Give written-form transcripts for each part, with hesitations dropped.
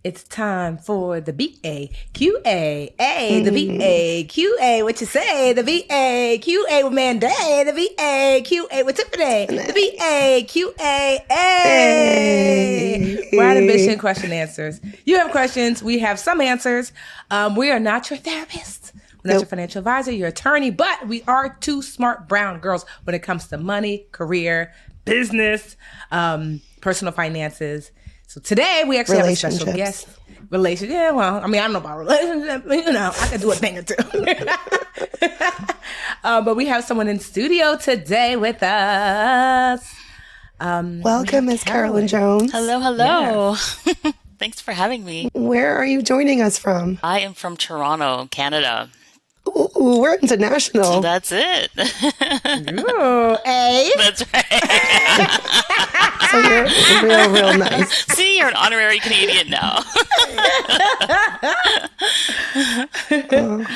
It's time for the B-A-Q-A-A, the B-A-Q-A, what you say? The B-A-Q-A with Mandi, the B-A-Q-A with Tiffany, the B-A-Q-A-A. Bride Ambition question answers. You have questions, we have some answers. We are not your therapist. We're not your financial advisor, your attorney, but we are two smart brown girls when it comes to money, career, business, personal finances. So today we actually have a special guest. Yeah, well, I mean, I don't know about relationships, but I can do a thing or two. But we have someone in studio today with us. Welcome, Ms. Carolyn Jones. Hello. Yes. Thanks for having me. Where are you joining us from? I am from Toronto, Canada. Ooh, we're international. That's it. Ooh, That's right. So you're real nice. See, you're an honorary Canadian now.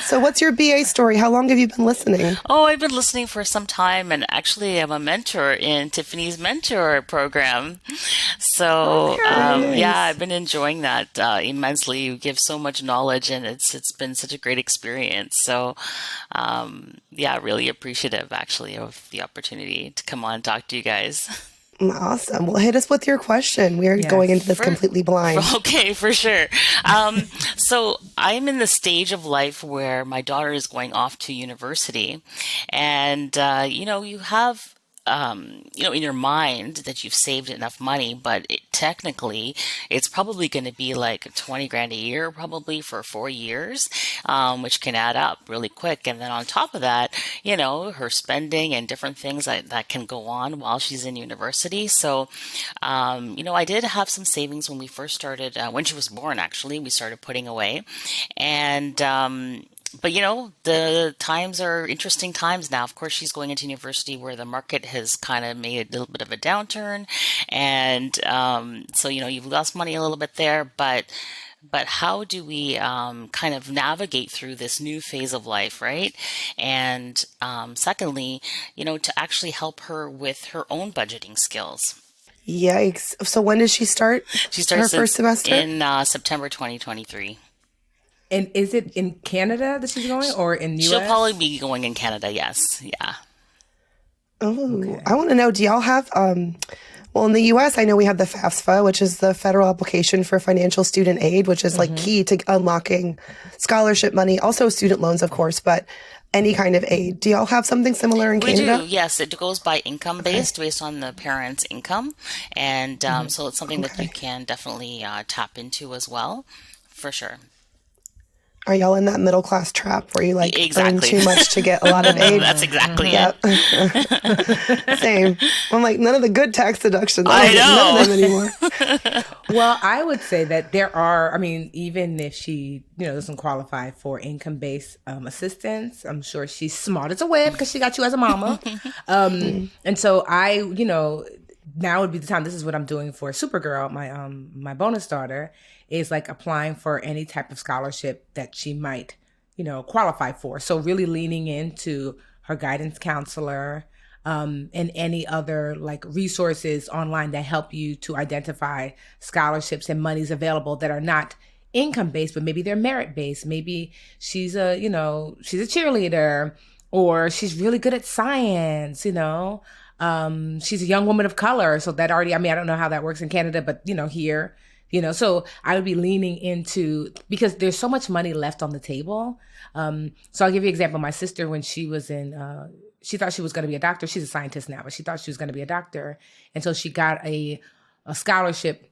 So what's your BA story? How long have you been listening? Oh, I've been listening for some time, and actually I'm a mentor in Tiffany's mentor program. So, nice. Yeah, I've been enjoying that immensely. You give so much knowledge, and it's been such a great experience. So, really appreciative, actually, of the opportunity to come on and talk to you guys. Awesome. Well, hit us with your question. We are going into this completely blind. Okay, for sure. So I'm in the stage of life where my daughter is going off to university, and you have in your mind that you've saved enough money, but technically it's probably going to be like 20 grand a year, probably for 4 years, which can add up really quick. And then on top of that, her spending and different things that can go on while she's in university. So, I did have some savings when we first started, when she was born, actually, we started putting away. And, but the times are interesting times now. Of course, she's going into university where the market has kind of made a little bit of a downturn. And so, you've lost money a little bit there. But how do we kind of navigate through this new phase of life, right? And secondly, to actually help her with her own budgeting skills. Yikes. So when does she start? She starts her first semester? In September 2023. And is it in Canada that she's going, or in the U.S.? She'll probably be going in Canada, yes. Yeah. Oh, okay. I want to know, do y'all have, well, in the U.S., I know we have the FAFSA, which is the Federal Application for Financial Student Aid, which is like key to unlocking scholarship money, also student loans, of course, but any kind of aid. Do y'all have something similar in Canada? We do, yes. It goes by income based on the parent's income. And so it's something that you can definitely tap into as well, for sure. Are y'all in that middle class trap where you earn too much to get a lot of aid? That's exactly it. Same. I'm like, none of the good tax deductions. I know. None of them anymore. Well, I would say that there are, even if she, doesn't qualify for income-based assistance, I'm sure she's smart as a whip because she got you as a mama. And so now would be the time. This is what I'm doing for Supergirl, my bonus daughter, is like applying for any type of scholarship that she might, qualify for. So really leaning into her guidance counselor, and any other like resources online that help you to identify scholarships and monies available that are not income based, but maybe they're merit based. Maybe she's a cheerleader, or she's really good at science, she's a young woman of color. So that already, I don't know how that works in Canada, but here, so I would be leaning into, because there's so much money left on the table. So I'll give you an example. My sister, when she was she thought she was going to be a doctor. She's a scientist now, but she thought she was going to be a doctor. And so she got a scholarship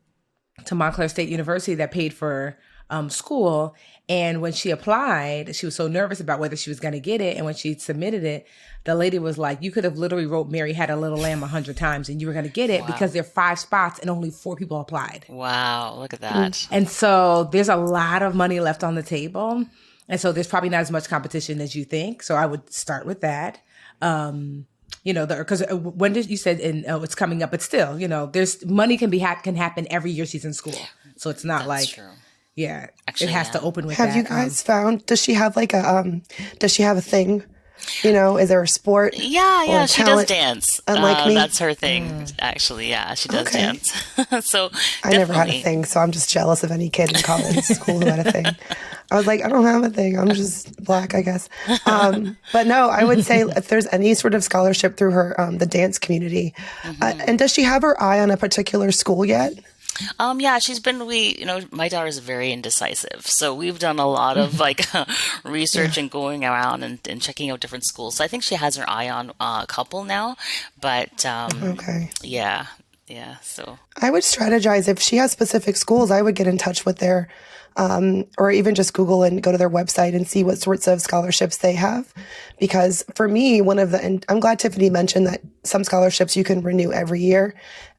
to Montclair State University that paid for school. And when she applied, she was so nervous about whether she was going to get it. And when she submitted it, the lady was like, you could have literally wrote Mary Had a Little Lamb 100 times and you were going to get it. Wow. Because there are 5 spots and only 4 people applied. Wow, look at that. And so there's a lot of money left on the table. And so there's probably not as much competition as you think. So I would start with that. Because when did you said it's coming up, but still, there's money can happen every year she's in school. So it's not true. Yeah, actually, it has to open with Have that. you guys found, does she have a thing Is there a sport Yeah, or yeah, a she does talent dance. unlike me? That's her thing, actually. Yeah, she does Okay. dance. So I never had a definitely. thing, so I'm just jealous of any kid in college school who had a thing. I was like, I don't have a thing. I'm just black, I guess. But no, I would say if there's any sort of scholarship through her, the dance community, and does she have her eye on a particular school yet? Yeah, my daughter's very indecisive. So we've done a lot of like research and going around and checking out different schools. So I think she has her eye on a couple now, but Okay. yeah, yeah. So I would strategize if she has specific schools. I would get in touch with their, or even just Google and go to their website and see what sorts of scholarships they have. Because for me, and I'm glad Tiffany mentioned that some scholarships you can renew every year.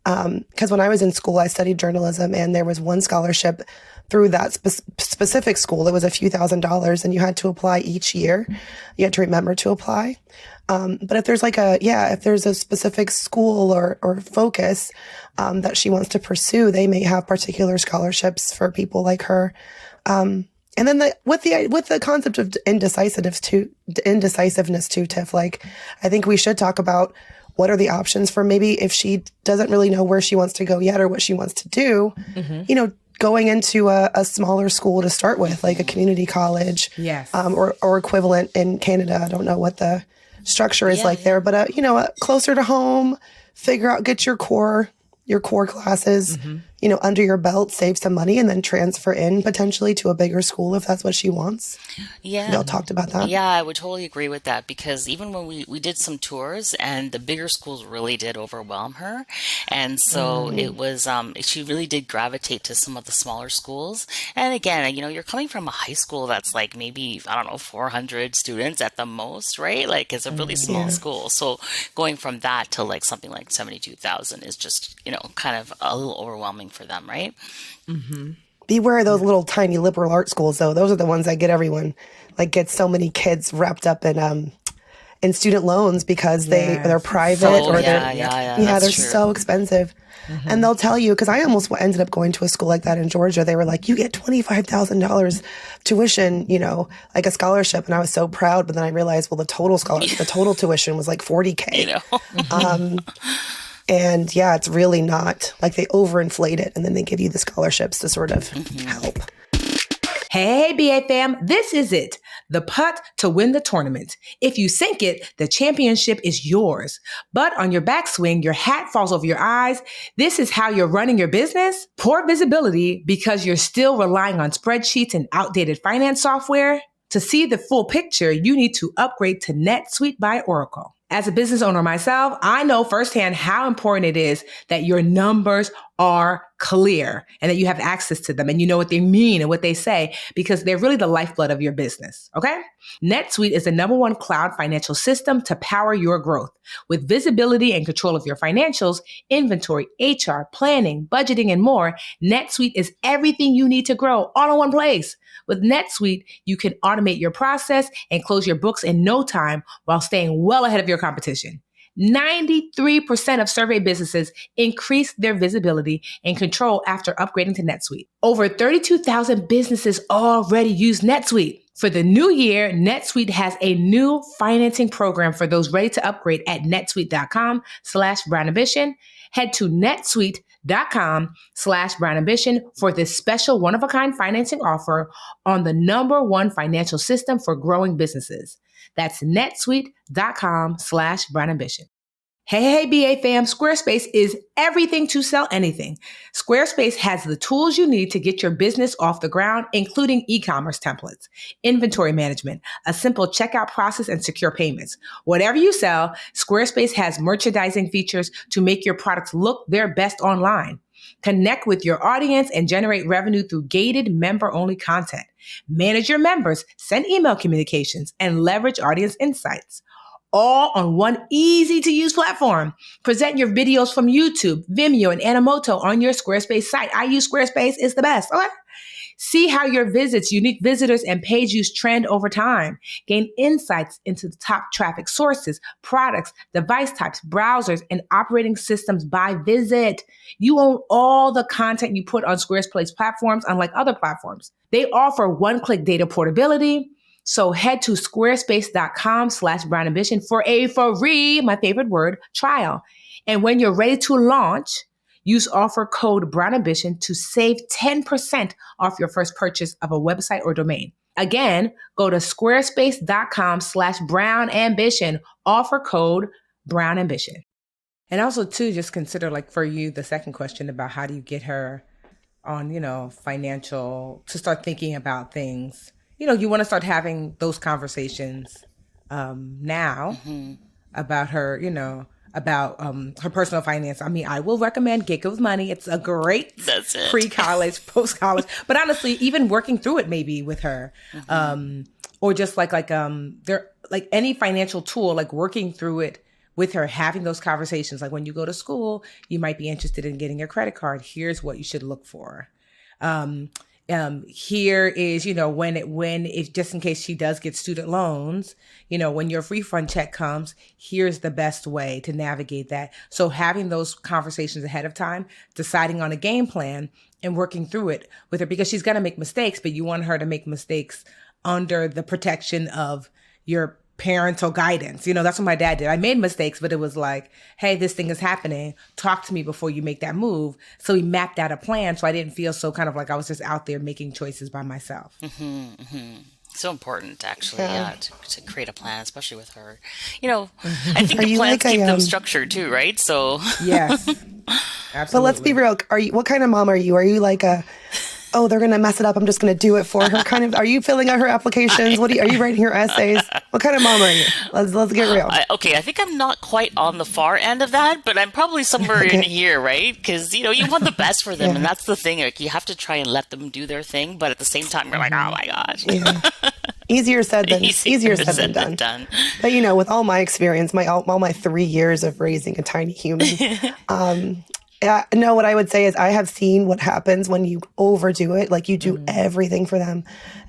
Because when I was in school, I studied journalism, and there was one scholarship through that specific school. It was a few $1,000s, and you had to apply each year. You had to remember to apply. But if there's if there's a specific school or focus that she wants to pursue, they may have particular scholarships for people like her. And then with the concept of indecisiveness too, Tiff, like I think we should talk about what are the options for maybe if she doesn't really know where she wants to go yet or what she wants to do, going into a smaller school to start with, like a community college, Yes, or equivalent in Canada. I don't know what the structure is there, but closer to home, get your core classes, under your belt, save some money, and then transfer in potentially to a bigger school if that's what she wants. yeah. Y'all talked about that. Yeah, I would totally agree with that because even when we did some tours and the bigger schools really did overwhelm her. And so it was, she really did gravitate to some of the smaller schools. And again, you're coming from a high school that's like maybe, I don't know, 400 students at the most, right? Like it's a really small school. So going from that to like something like 72,000 is just, kind of a little overwhelming for them, right? Beware of those little tiny liberal arts schools, though. Those are the ones that get everyone, like get so many kids wrapped up in student loans because they're private or they're true. so expensive. And they'll tell you, because I almost ended up going to a school like that in Georgia. They were like, you get $25,000 tuition, like a scholarship. And I was so proud. But then I realized, well, the total tuition was like $40K. And yeah, it's really not like they overinflate it and then they give you the scholarships to sort of help. Hey, BA fam, this is it. The putt to win the tournament. If you sink it, the championship is yours. But on your backswing, your hat falls over your eyes. This is how you're running your business? Poor visibility because you're still relying on spreadsheets and outdated finance software? To see the full picture, you need to upgrade to NetSuite by Oracle. As a business owner myself, I know firsthand how important it is that your numbers are clear and that you have access to them and you know what they mean and what they say because they're really the lifeblood of your business, okay? NetSuite is the #1 cloud financial system to power your growth. With visibility and control of your financials, inventory, HR, planning, budgeting, and more, NetSuite is everything you need to grow all in one place. With NetSuite, you can automate your process and close your books in no time while staying well ahead of your competition. 93% of survey businesses increase their visibility and control after upgrading to NetSuite. Over 32,000 businesses already use NetSuite. For the new year, NetSuite has a new financing program for those ready to upgrade at netsuite.com/brandambition. Head to netsuite.com/brandambition for this special one-of-a-kind financing offer on the #1 financial system for growing businesses. That's netsuite.com/brandambition. Hey, BA fam, Squarespace is everything to sell anything. Squarespace has the tools you need to get your business off the ground, including e-commerce templates, inventory management, a simple checkout process, and secure payments. Whatever you sell, Squarespace has merchandising features to make your products look their best online. Connect with your audience and generate revenue through gated member-only content. Manage your members, send email communications, and leverage audience insights. All on one easy-to-use platform. Present your videos from YouTube, Vimeo, and Animoto on your Squarespace site. I use Squarespace. It's the best. Okay? See how your visits, unique visitors, and page views trend over time. Gain insights into the top traffic sources, products, device types, browsers, and operating systems by visit. You own all the content you put on Squarespace platforms, unlike other platforms. They offer one-click data portability, So head to squarespace.com/brownambition for a free, my favorite word, trial. And when you're ready to launch, use offer code brownambition to save 10% off your first purchase of a website or domain. Again, go to squarespace.com/brownambition, offer code brownambition. And also too, just consider like for you, the second question about how do you get her on, financial, to start thinking about things. You want to start having those conversations now about her, about her personal finance. I mean, I will recommend Get Good with Money. It's a great pre-college, post-college. But honestly, even working through it maybe with her, or just like there like any financial tool, like working through it with her, having those conversations. Like when you go to school, you might be interested in getting a credit card. Here's what you should look for. Here is, if just in case she does get student loans, when your refund check comes, here's the best way to navigate that. So having those conversations ahead of time, deciding on a game plan and working through it with her, because she's going to make mistakes, but you want her to make mistakes under the protection of your parental guidance. That's what my dad did. I made mistakes, but it was like, hey, this thing is happening. Talk to me before you make that move. So he mapped out a plan. So I didn't feel so kind of like I was just out there making choices by myself. So important, actually, to create a plan, especially with her. I think the plans keep them structured too, right? So yes, absolutely. But let's be real. What kind of mom are you? Are you like oh, they're going to mess it up, I'm just going to do it for her kind of? Are you filling out her applications? Are you writing her essays? What kind of mom are you? Let's get real. I think I'm not quite on the far end of that, but I'm probably somewhere in here, right? Because, you want the best for them, and that's the thing. Like, you have to try and let them do their thing, but at the same time, you're like, oh my gosh. Yeah. Easier said than done. But, with all my experience, all my 3 years of raising a tiny human, no, what I would say is I have seen what happens when you overdo it, like you do everything for them,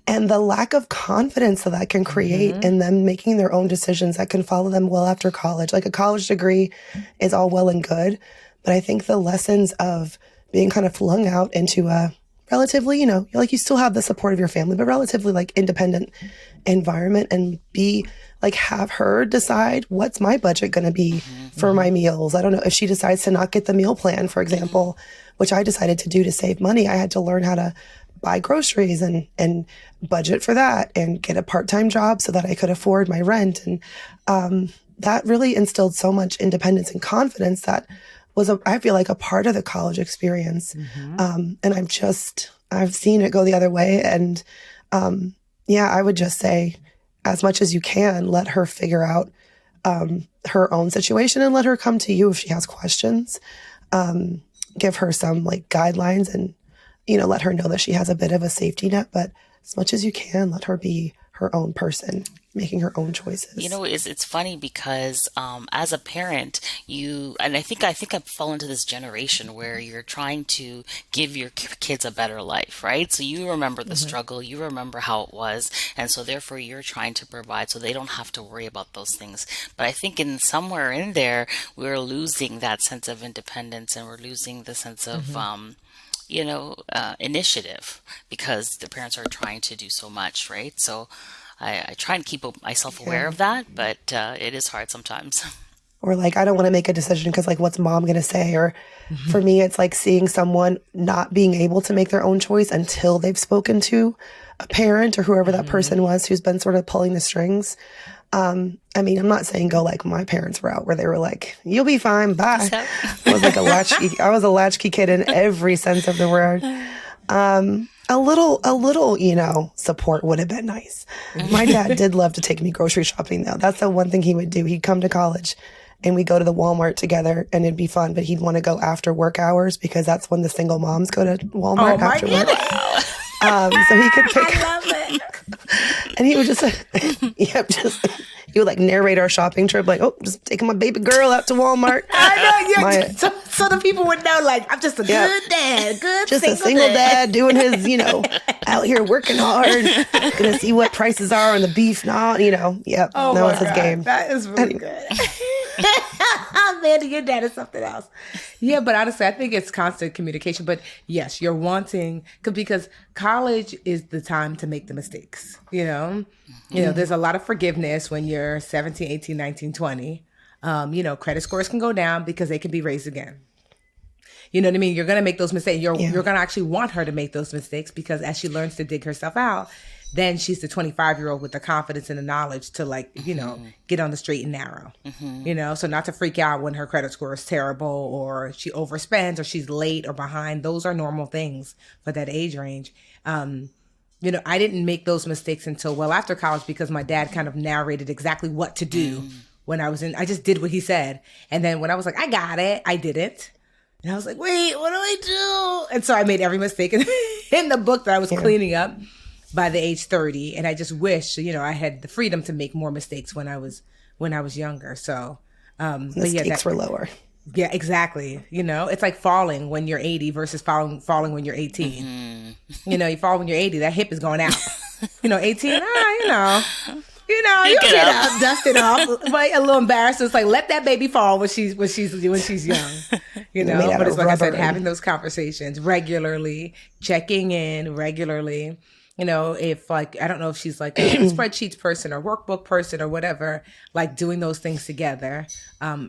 and the lack of confidence that can create in them making their own decisions that can follow them well after college. Like a college degree is all well and good, but I think the lessons of being kind of flung out into a relatively, like you still have the support of your family, but relatively like independent environment, and have her decide what's my budget going to be for my meals. I don't know if she decides to not get the meal plan, for example, which I decided to do to save money. I had to learn how to buy groceries and budget for that and get a part-time job so that I could afford my rent. And that really instilled so much independence and confidence that was, I feel like, a part of the college experience. And I've seen it go the other way. And I would just say, as much as you can, let her figure out her own situation and let her come to you if she has questions. Give her some guidelines and, let her know that she has a bit of a safety net, but as much as you can, let her be her own person, making her own choices. It's funny because as a parent, I think I've fallen into this generation where you're trying to give your kids a better life, right? So you remember the struggle, you remember how it was, and so therefore you're trying to provide so they don't have to worry about those things. But I think somewhere in there, we're losing that sense of independence, and we're losing the sense of initiative, because the parents are trying to do so much, right? So I try and keep myself aware of that, but it is hard sometimes. Or I don't want to make a decision because what's mom going to say? Or for me, it's seeing someone not being able to make their own choice until they've spoken to a parent or whoever that person was who's been sort of pulling the strings. I'm not saying go like my parents were out, where they were like, you'll be fine, bye. I was a latchkey kid in every sense of the word. A little, support would have been nice. My dad did love to take me grocery shopping, though. That's the one thing he would do. He'd come to college and we'd go to the Walmart together, and it'd be fun, but he'd want to go after work hours because that's when the single moms go to Walmart after work. So he could pick. I love it. And he would just, he would narrate our shopping trip, just taking my baby girl out to Walmart. I know, so the people would know, I'm just a good dad, just a single dad doing his, out here working hard, gonna see what prices are on the beef now, that was his game. That is really good. Mandy, your dad is something else. Yeah, but honestly, I think it's constant communication. But yes, you're wanting, because college is the time to make the mistakes, you know? You know, there's a lot of forgiveness when you're 17, 18, 19, 20. You know, credit scores can go down because they can be raised again. You know what I mean? You're going to make those mistakes. You're going to actually want her to make those mistakes, because as she learns to dig herself out, then she's the 25-year-old with the confidence and the knowledge to, like, you know, get on the straight and narrow, you know, so not to freak out when her credit score is terrible or she overspends or she's late or behind. Those are normal things for that age range. You know, I didn't make those mistakes until well after college, because my dad kind of narrated exactly what to do when I was in. I just did what he said. And then when I was like, I got it, I did it. And I was like, wait, what do I do? And so I made every mistake in the book that I was cleaning up by the age 30. And I just wish, you know, I had the freedom to make more mistakes when I was younger. So Mistakes were lower. Yeah, exactly. You know, it's like falling when you're 80 versus falling when you're 18. You know, you fall when you're 80, that hip is going out. You know, 18, you get up, dust it off. But a little embarrassed. It's like, let that baby fall when she's young. You know, but it's like I said, having those conversations regularly, checking in regularly. You know, if like, I don't know if she's like a spreadsheets person or workbook person or whatever, like doing those things together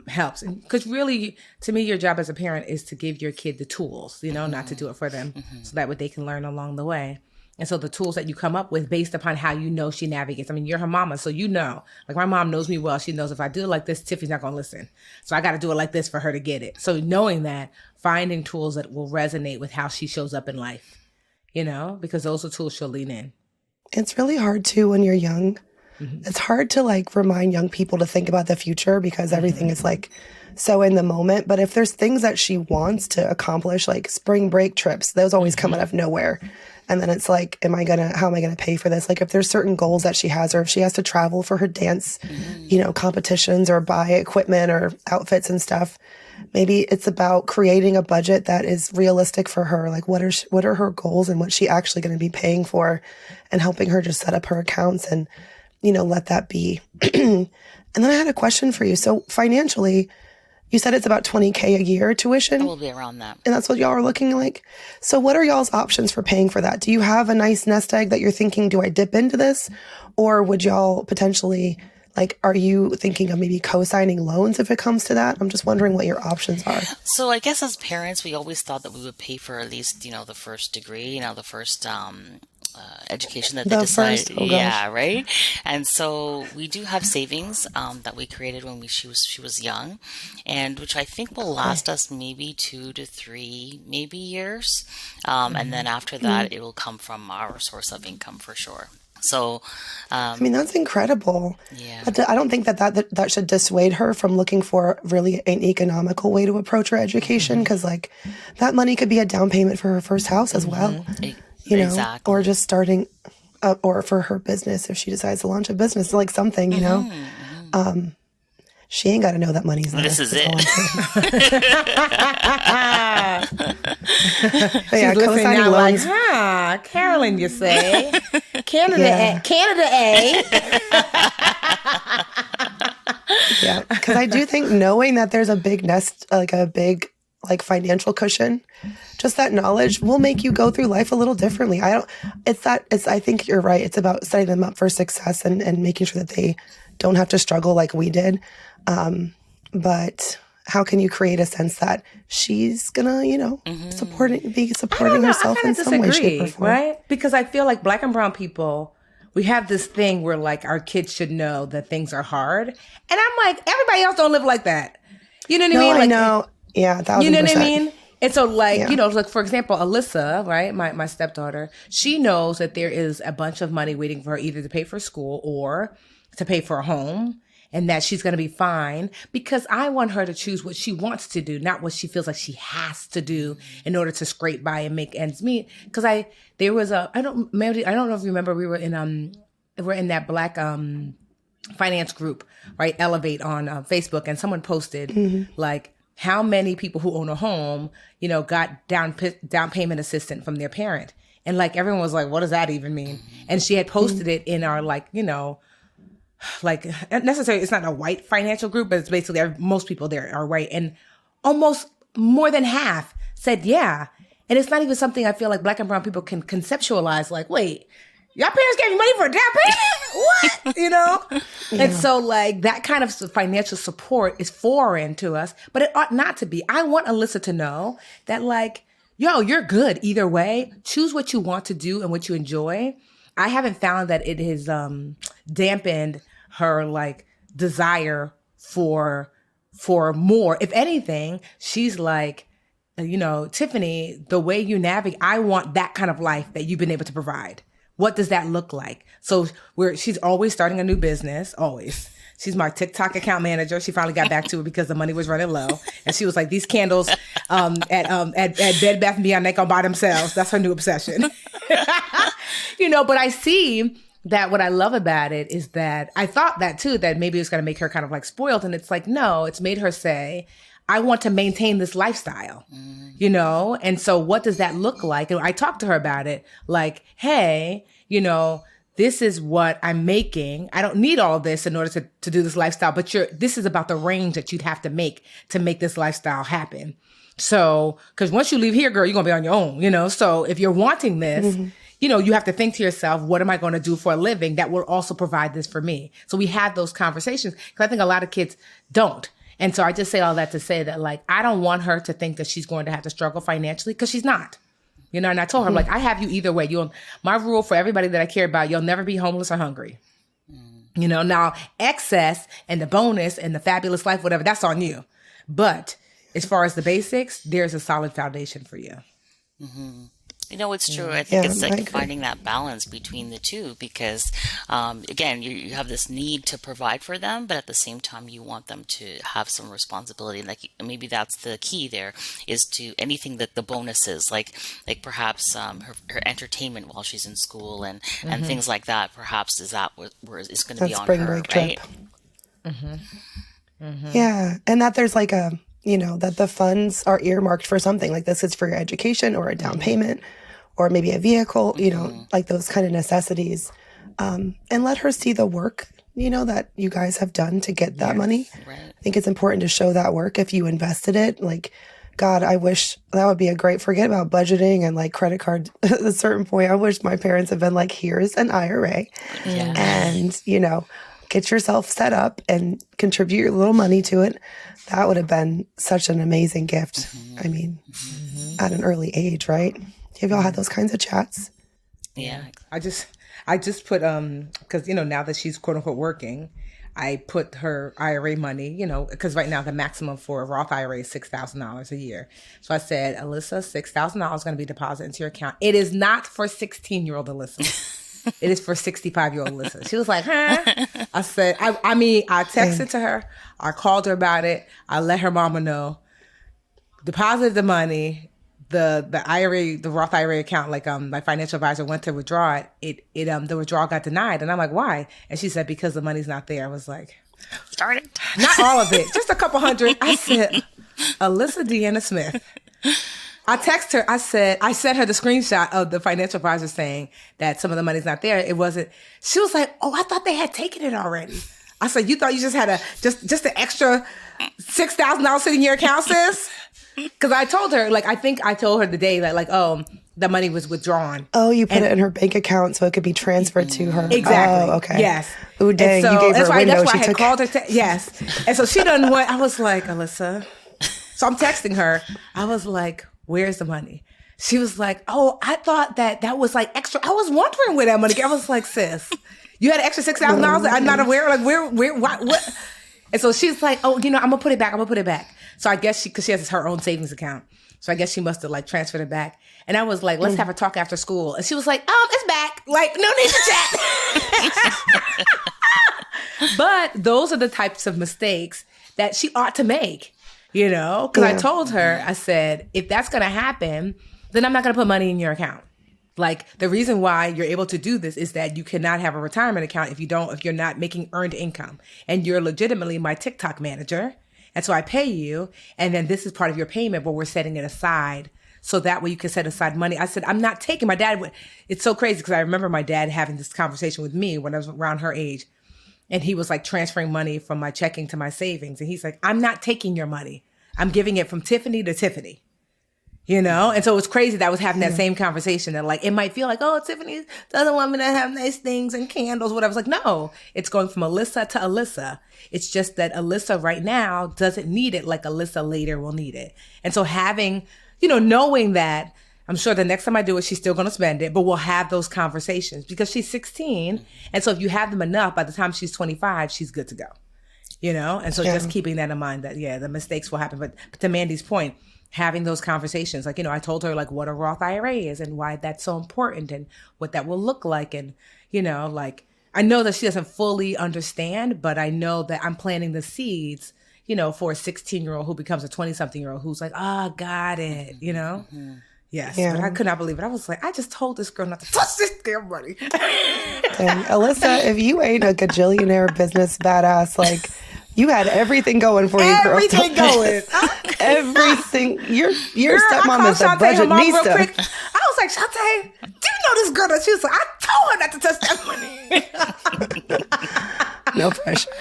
helps. Because really, to me, your job as a parent is to give your kid the tools, you know, not to do it for them, so that way they can learn along the way. And so the tools that you come up with based upon how you know she navigates. I mean, you're her mama, so you know. Like, my mom knows me well. She knows if I do it like this, Tiffany's not going to listen. So I got to do it like this for her to get it. So knowing that, finding tools that will resonate with how she shows up in life, you know, because those are tools she'll lean in. It's really hard, too, when you're young. It's hard to, like, remind young people to think about the future, because everything is, like, so in the moment. But if there's things that she wants to accomplish, like spring break trips, those always come out of nowhere. And then it's like, how am I going to pay for this? Like, if there's certain goals that she has, or if she has to travel for her dance, you know, competitions, or buy equipment or outfits and stuff, maybe it's about creating a budget that is realistic for her. Like, what are her goals and what's she actually going to be paying for, and helping her just set up her accounts and, you know, let that be. And then I had a question for you. So financially, you said it's about $20K a year tuition? It will be around that. And that's what y'all are looking like? So what are y'all's options for paying for that? Do you have a nice nest egg that you're thinking, do I dip into this? Or would y'all potentially, like, are you thinking of maybe co-signing loans if it comes to that? I'm just wondering what your options are. So I guess as parents, we always thought that we would pay for at least, you know, the first degree, you know, the first education that they decided. Yeah, right. And so we do have savings that we created when she was young, and which I think will last us maybe 2 to 3 maybe years. And then after that, it will come from our source of income for sure. So, I mean, that's incredible. Yeah. I don't think that should dissuade her from looking for really an economical way to approach her education, because like that money could be a down payment for her first house as well. You know, exactly. or just starting up, or for her business if she decides to launch a business, like something, you know. She ain't got to know that money's there. This is it. She's listening now loans. Like, Carolyn, you say? Canada A. Yeah, because I do think knowing that there's a big nest, like a big financial cushion, just that knowledge will make you go through life a little differently. I think you're right. It's about setting them up for success and making sure that they don't have to struggle like we did. But how can you create a sense that she's gonna, you know, supporting herself in some way, shape, or form? Right? Because I feel like Black and brown people, we have this thing where like our kids should know that things are hard, and I'm like, everybody else don't live like that. You know what I mean? Like, I know. Yeah, 1,000%. You know what I mean? And so, like, you know, like, for example, Alyssa, right, my stepdaughter, she knows that there is a bunch of money waiting for her either to pay for school or to pay for a home, and that she's going to be fine, because I want her to choose what she wants to do, not what she feels like she has to do in order to scrape by and make ends meet. Because I don't know if you remember, we're in that Black finance group, right, Elevate on Facebook, and someone posted like, how many people who own a home, you know, got down payment assistance from their parent. And like, everyone was like, what does that even mean? And she had posted it in our, like, you know, like necessarily, it's not a white financial group, but it's basically most people there are white. And almost more than half said, yeah. And it's not even something I feel like Black and brown people can conceptualize. Like, wait, your parents gave you money for a down payment? What? Yeah. And so like that kind of financial support is foreign to us, but it ought not to be. I want Alyssa to know that like, yo, you're good either way. Choose what you want to do and what you enjoy. I haven't found that it has dampened her like desire for more. If anything, she's like, Tiffany, the way you navigate, I want that kind of life that you've been able to provide. What does that look like? So she's always starting a new business, always. She's my TikTok account manager. She finally got back to it because the money was running low. And she was like, these candles at Bed Bath & Beyond, they gonna buy themselves. That's her new obsession. But I see that what I love about it is that I thought that too, that maybe it's going to make her kind of like spoiled. And it's like, no, it's made her say, I want to maintain this lifestyle, And so what does that look like? And I talked to her about it like, hey, this is what I'm making. I don't need all of this in order to do this lifestyle, but this is about the range that you'd have to make this lifestyle happen. So, because once you leave here, girl, you're going to be on your own, So if you're wanting this, you have to think to yourself, what am I going to do for a living that will also provide this for me? So we have those conversations because I think a lot of kids don't. And so I just say all that to say that, like, I don't want her to think that she's going to have to struggle financially because she's not. And I told her, like, I have you either way. My rule for everybody that I care about, you'll never be homeless or hungry. Now excess and the bonus and the fabulous life, whatever, that's on you. But as far as the basics, there's a solid foundation for you. Mm-hmm. It's true. I think it's like finding that balance between the two because, again, you have this need to provide for them, but at the same time, you want them to have some responsibility. Like maybe that's the key there is to anything that the bonuses, like perhaps her entertainment while she's in school and things like that. Perhaps is that where it's going to be on spring her, break right? Trip. Yeah, and that there's like that the funds are earmarked for something like this is for your education or a down payment or maybe a vehicle, like those kind of necessities. And let her see the work, that you guys have done to get that money. Right. I think it's important to show that work if you invested it. Like, God, I wish that would be forget about budgeting and like credit card at a certain point. I wish my parents had been like, here's an IRA and, get yourself set up and contribute your little money to it. That would have been such an amazing gift. I mean, at an early age, right? Have y'all had those kinds of chats? Yeah. I just put, because, now that she's quote unquote working, I put her IRA money, because right now the maximum for a Roth IRA is $6,000 a year. So I said, Alyssa, $6,000 is going to be deposited into your account. It is not for 16-year-old Alyssa. It is for 65-year-old Alyssa. She was like, huh? I said, I texted to her. I called her about it. I let her mama know. Deposited the money. The IRA, the Roth IRA account, like my financial advisor went to withdraw it. The withdrawal got denied. And I'm like, why? And she said, because the money's not there. I was like, darn it. Not all of it. Just a couple hundred. I said, Alyssa Deanna Smith. I text her. I sent her the screenshot of the financial advisor saying that some of the money's not there. It wasn't. She was like, oh, I thought they had taken it already. I said, you thought you just had just an extra $6,000 sitting in your account, sis? Because I told her, I think I told her the day that, the money was withdrawn. Oh, you put it in her bank account so it could be transferred to her. Exactly. Oh, okay. Yes. Ooh, dang, so you gave her a window. That's why I had called her. Yes. And so she done what? I was like, Alyssa. So I'm texting her. I was like, where's the money? She was like, oh, I thought that was like extra. I was wondering where that money. I was like, sis, you had an extra $6,000 that I'm not aware. Like, where, what? And so she's like, oh, I'm going to put it back. So I guess because she has her own savings account. So I guess she must have transferred it back. And I was like, let's have a talk after school. And she was like, it's back. No need to chat. But those are the types of mistakes that she ought to make, because I told her, I said, if that's going to happen, then I'm not going to put money in your account. The reason why you're able to do this is that you cannot have a retirement account if you're not making earned income. And you're legitimately my TikTok manager. And so I pay you. And then this is part of your payment, but we're setting it aside. So that way you can set aside money. I said, I'm not taking my dad. It's so crazy because I remember my dad having this conversation with me when I was around her age. And he was like transferring money from my checking to my savings. And he's like, I'm not taking your money. I'm giving it from Tiffany to Tiffany. You know? And so it was crazy that I was having that same conversation that like, it might feel like, oh, Tiffany doesn't want me to have nice things and candles, whatever. I was like, no, it's going from Alyssa to Alyssa. It's just that Alyssa right now doesn't need it like Alyssa later will need it. And so having, knowing that, I'm sure the next time I do it, she's still going to spend it, but we'll have those conversations because she's 16. And so if you have them enough, by the time she's 25, she's good to go, And so just keeping that in mind that, the mistakes will happen. But to Mandy's point, having those conversations, like, I told her like what a Roth IRA is and why that's so important and what that will look like. And, like, I know that she doesn't fully understand, but I know that I'm planting the seeds, for a 16-year-old who becomes a 20-something-year-old who's like, got it, Yes, but I could not believe it. I was like, I just told this girl not to touch this damn money. And Alyssa, if you ain't a gajillionaire business badass, like, you had everything going for you, girl. Everything going. Everything. Your Girl, stepmom is a budgetnista. I was like, Shantae, do you know this girl? That she was like, I told her not to touch that money. No pressure.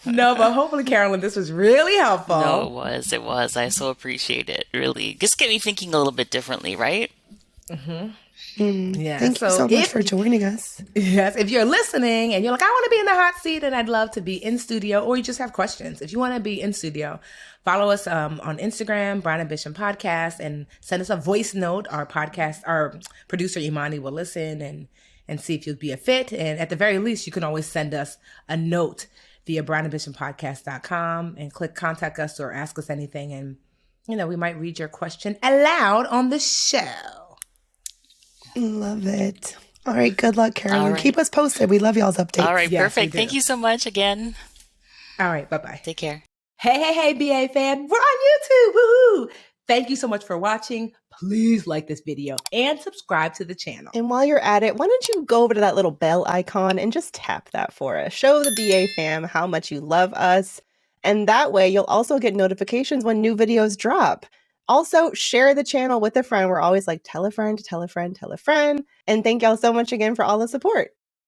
No, but hopefully, Carolyn, this was really helpful. No, it was. I so appreciate it. Really. Just get me thinking a little bit differently, right? Yeah. Thank you so much for joining us. Yes. If you're listening and you're like, I want to be in the hot seat and I'd love to be in studio, or you just have questions. If you want to be in studio, follow us on Instagram, Brown Ambition Podcast, and send us a voice note. Our producer Imani will listen and see if you'd be a fit. And at the very least, you can always send us a note via brownambitionpodcast.com and click contact us or ask us anything. And, we might read your question aloud on the show. Love it. All right. Good luck, Carolyn. Right. Keep us posted. We love y'all's updates. All right. Yes, perfect. Thank you so much again. All right. Bye-bye. Take care. Hey, BA fam. We're on YouTube. Woohoo! Thank you so much for watching. Please like this video and subscribe to the channel. And while you're at it, why don't you go over to that little bell icon and just tap that for us. Show the BA fam how much you love us. And that way you'll also get notifications when new videos drop. Also, share the channel with a friend. We're always like, tell a friend, tell a friend, tell a friend. And thank y'all so much again for all the support.